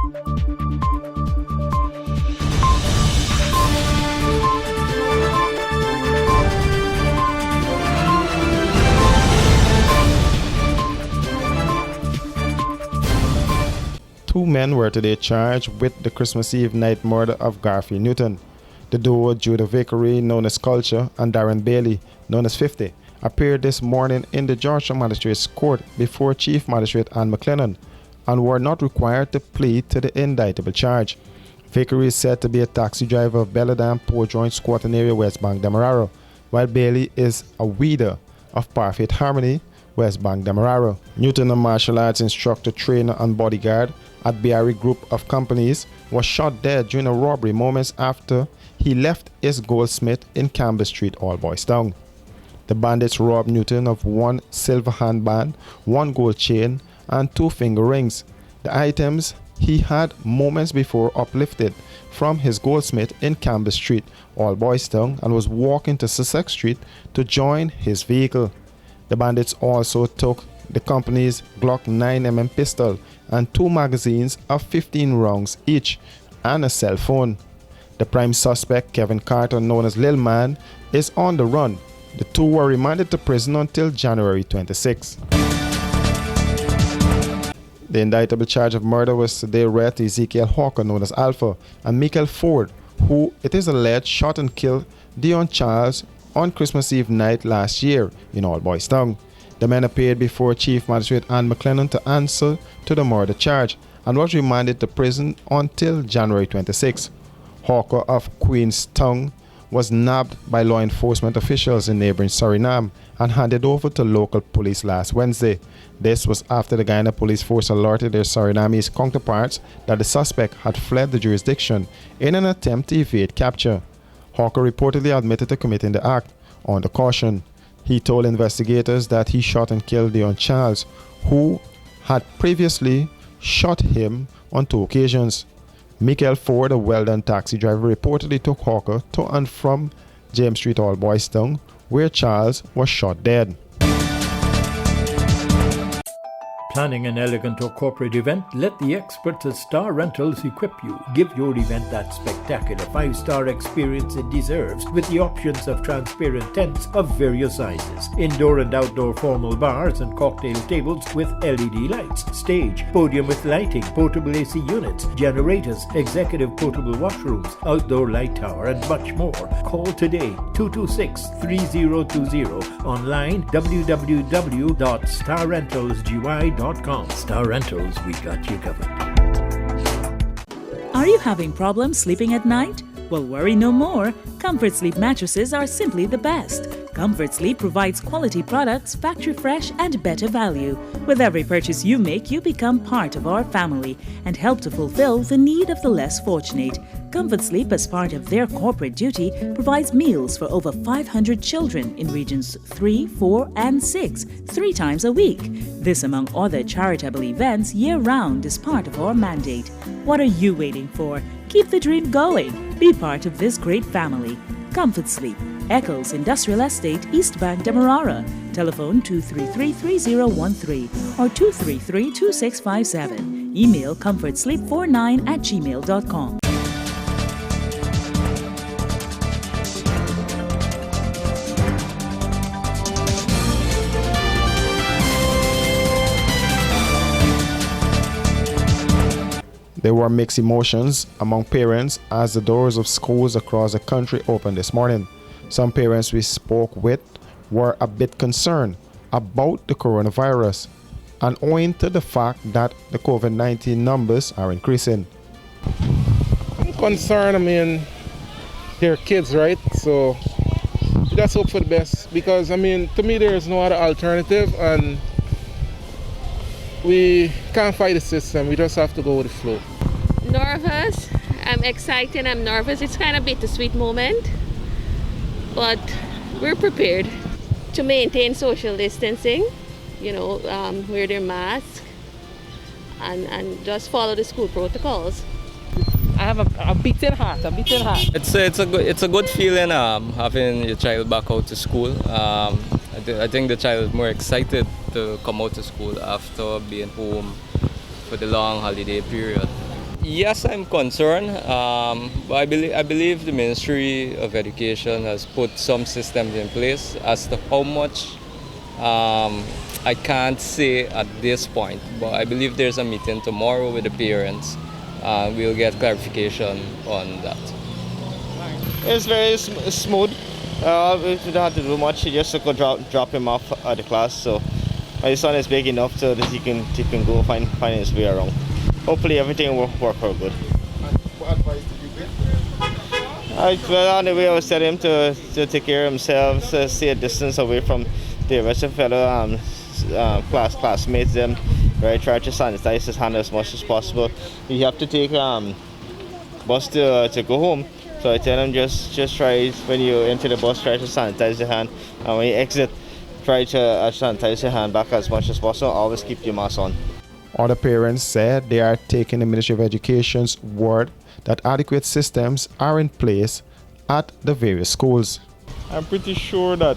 Two men were today charged with the Christmas Eve night murder of Garfield Newton. The duo Judah Vickery, known as Culture, and Darren Bailey, known as 50, appeared this morning in the Georgetown Magistrates Court before Chief Magistrate Ann McLennan and were not required to plead to the indictable charge. Vickery is said to be a taxi driver of Belladam Port Joint Squatting Area, West Bank, Demerara, while Bailey is a weeder of Parfait Harmony, West Bank, Demerara. Newton, a martial arts instructor, trainer, and bodyguard at Biarri Group of Companies, was shot dead during a robbery moments after he left his goldsmith in Campbell Street, All Boys Town. The bandits robbed Newton of one silver handband, one gold chain, and two finger rings. The items he had moments before uplifted from his goldsmith in Campbell Street, All Boys Town, and was walking to Sussex Street to join his vehicle. The bandits also took the company's Glock 9mm pistol and two magazines of 15 rounds each and a cell phone. The prime suspect, Kevin Carter, known as Lil Man, is on the run. The two were remanded to prison until January 26. The indictable charge of murder was today read to Ezekiel Hawker, known as Alpha, and Michael Ford, who it is alleged shot and killed Dion Charles on Christmas Eve night last year in All Boys Town. The men appeared before Chief Magistrate Ann McLennan to answer to the murder charge and was remanded to prison until January 26. Hawker of Queenstown was nabbed by law enforcement officials in neighboring Suriname and handed over to local police last Wednesday. This was after the Guyana Police Force alerted their Surinamese counterparts that the suspect had fled the jurisdiction in an attempt to evade capture. Hawker reportedly admitted to committing the act under caution. He told investigators that he shot and killed Dion Charles, who had previously shot him on two occasions. Michael Ford, a well-done taxi driver, reportedly took Hawker to and from James Street, All Boys Town, where Charles was shot dead. Planning an elegant or corporate event? Let the experts at Star Rentals equip you. Give your event that spectacular 5-star experience it deserves with the options of transparent tents of various sizes, indoor and outdoor formal bars and cocktail tables with LED lights, stage, podium with lighting, portable AC units, generators, executive portable washrooms, outdoor light tower, and much more. Call today 226-3020, online www.starrentalsgy.com. Star Rentals, we got you covered. Are you having problems sleeping at night? Well, worry no more. Comfort Sleep mattresses are simply the best. Comfort Sleep provides quality products, factory fresh, and better value. With every purchase you make, you become part of our family and help to fulfill the need of the less fortunate. Comfort Sleep, as part of their corporate duty, provides meals for over 500 children in regions 3, 4, and 6, 3 times a week. This, among other charitable events, year-round is part of our mandate. What are you waiting for? Keep the dream going. Be part of this great family. Comfort Sleep, Eccles Industrial Estate, East Bank, Demerara. Telephone 233-3013 or 233-2657. Email comfortsleep49@gmail.com. There were mixed emotions among parents as the doors of schools across the country opened this morning. Some parents we spoke with were a bit concerned about the coronavirus and owing to the fact that the COVID-19 numbers are increasing. I'm concerned, they're kids, right? So let's hope for the best because, to me, there is no other alternative and we can't fight the system. We just have to go with the flow. Nervous. I'm excited. I'm nervous. It's kind of a bittersweet moment, but we're prepared to maintain social distancing. Wear their mask and just follow the school protocols. I have a beating heart. It's a good feeling having your child back out to school. I think the child is more excited to come out to school after being home for the long holiday period. Yes, I'm concerned, but I believe the Ministry of Education has put some systems in place. As to how much, I can't say at this point, but I believe there's a meeting tomorrow with the parents. We'll get clarification on that. It's very smooth. We don't have to do much. You just go drop him off at the class. So my son is big enough so that he can go find his way around. Hopefully everything will work out good. What advice did you give? Well, on the way I was telling him to take care of himself, to stay a distance away from the rest of fellow classmates. Them, right? Try to sanitize his hand as much as possible. You have to take bus to go home. So I tell him just try, when you enter the bus, try to sanitize your hand, and when you exit, try to sanitize your hand back as much as possible. Always keep your mask on. Other parents said they are taking the Ministry of Education's word that adequate systems are in place at the various schools. I'm pretty sure that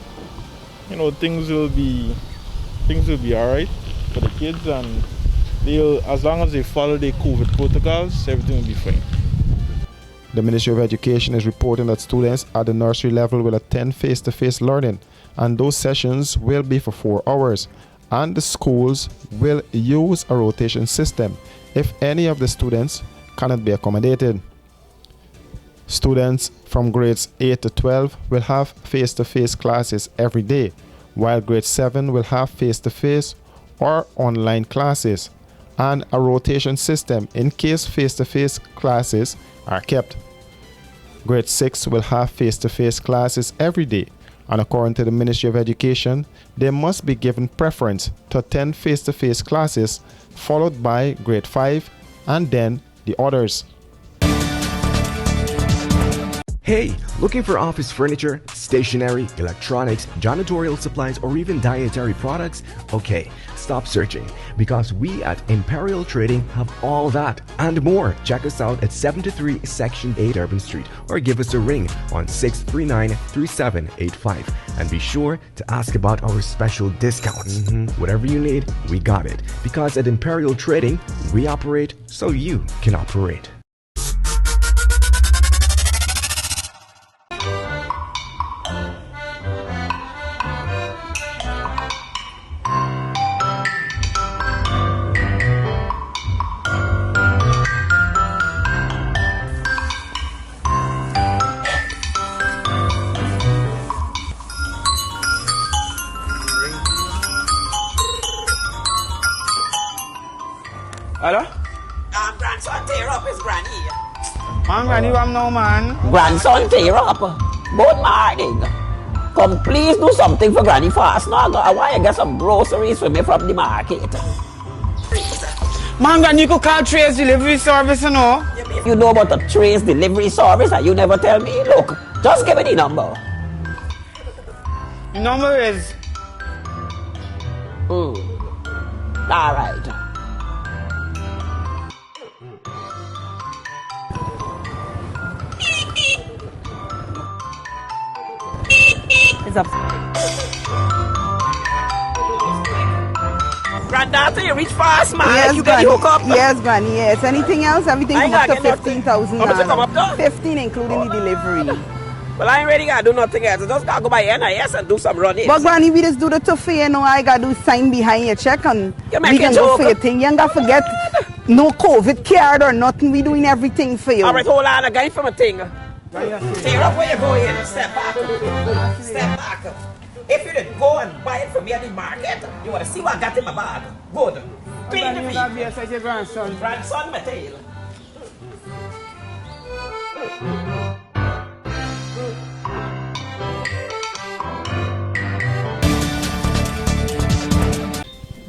things will be all right for the kids, and as long as they follow the COVID protocols, everything will be fine. The Ministry of Education is reporting that students at the nursery level will attend face-to-face learning, and those sessions will be for 4 hours, and the schools will use a rotation system if any of the students cannot be accommodated. Students from grades 8 to 12 will have face-to-face classes every day, while grade 7 will have face-to-face or online classes, and a rotation system in case face-to-face classes are kept. Grade 6 will have face-to-face classes every day, and according to the Ministry of Education, they must be given preference to attend face-to-face classes, followed by grade 5 and then the others. Hey, looking for office furniture, stationery, electronics, janitorial supplies, or even dietary products? Okay, stop searching, because we at Imperial Trading have all that and more. Check us out at 73 Section 8 Urban Street, or give us a ring on 639-3785. And be sure to ask about our special discounts. Whatever you need, we got it. Because at Imperial Trading, we operate so you can operate. Hello? Grandson tear up his granny. Man, granny, what now, man? Grandson tear up. Good morning. Come, please do something for granny fast now. I want to get some groceries for me from the market. Man, granny, you could call Trace Delivery Service, you know? You know about the Trace Delivery Service and you never tell me? Look, just give me the number. The number is... All right. It's up. Granddaughter, you reach fast, man. Yes, You get Granny. the hook up. Yes, Granny, yes. Anything else? Everything I come up ain't to got nothing. $15,000. How much it come up to? 15, including the delivery. Well, I ain't ready to do nothing else. I just gotta go by NIS and do some running. But Granny, we just do the tough you know. I gotta do sign behind your check and You we make can a go joke. for your thing. You ain't gotta forget no COVID card or nothing. We doing everything for you. All right, hold on. I got it from a thing. Tear up where you go in. Step back. Step back. If you didn't go and buy it from me at the market, you want to see what I got in my bag. Good. Clean the feet. Grandson. Grandson, my tail.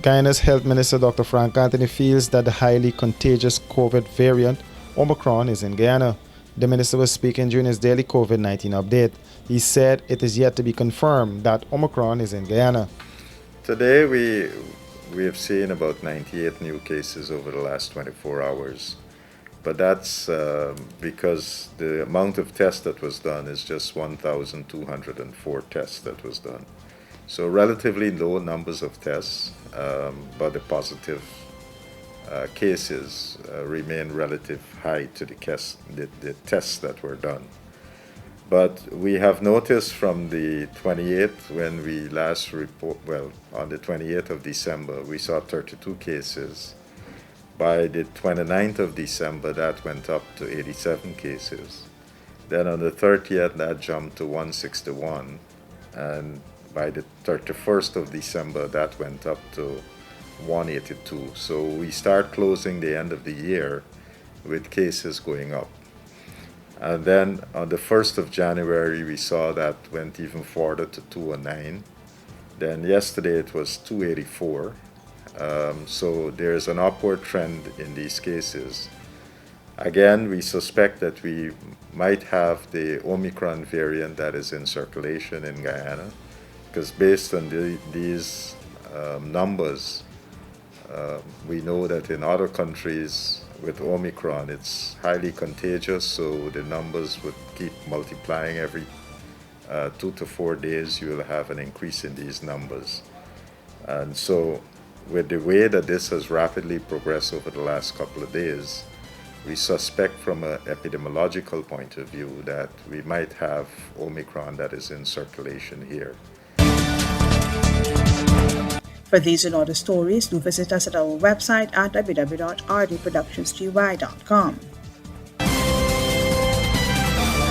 Guyana's Health Minister Dr. Frank Anthony feels that the highly contagious COVID variant Omicron is in Guyana. The minister was speaking during his daily COVID-19 update. He said it is yet to be confirmed that Omicron is in Guyana. Today we have seen about 98 new cases over the last 24 hours. But that's because the amount of tests that was done is just 1,204 tests that was done. So relatively low numbers of tests, but the positive cases remain relative high to the tests that were done. But we have noticed from the 28th, when we last report, well, on the 28th of December, we saw 32 cases. By the 29th of December, that went up to 87 cases. Then on the 30th, that jumped to 161. And by the 31st of December, that went up to 182. So we start closing the end of the year with cases going up. And then on the 1st of January, we saw that went even further to 209. Then yesterday it was 284. So there's an upward trend in these cases. Again, we suspect that we might have the Omicron variant that is in circulation in Guyana, because based on these numbers, we know that in other countries with Omicron, it's highly contagious, so the numbers would keep multiplying every 2 to 4 days. You will have an increase in these numbers. And so with the way that this has rapidly progressed over the last couple of days, we suspect from an epidemiological point of view that we might have Omicron that is in circulation here. For these and other stories, do visit us at our website at www.rdproductionsgy.com.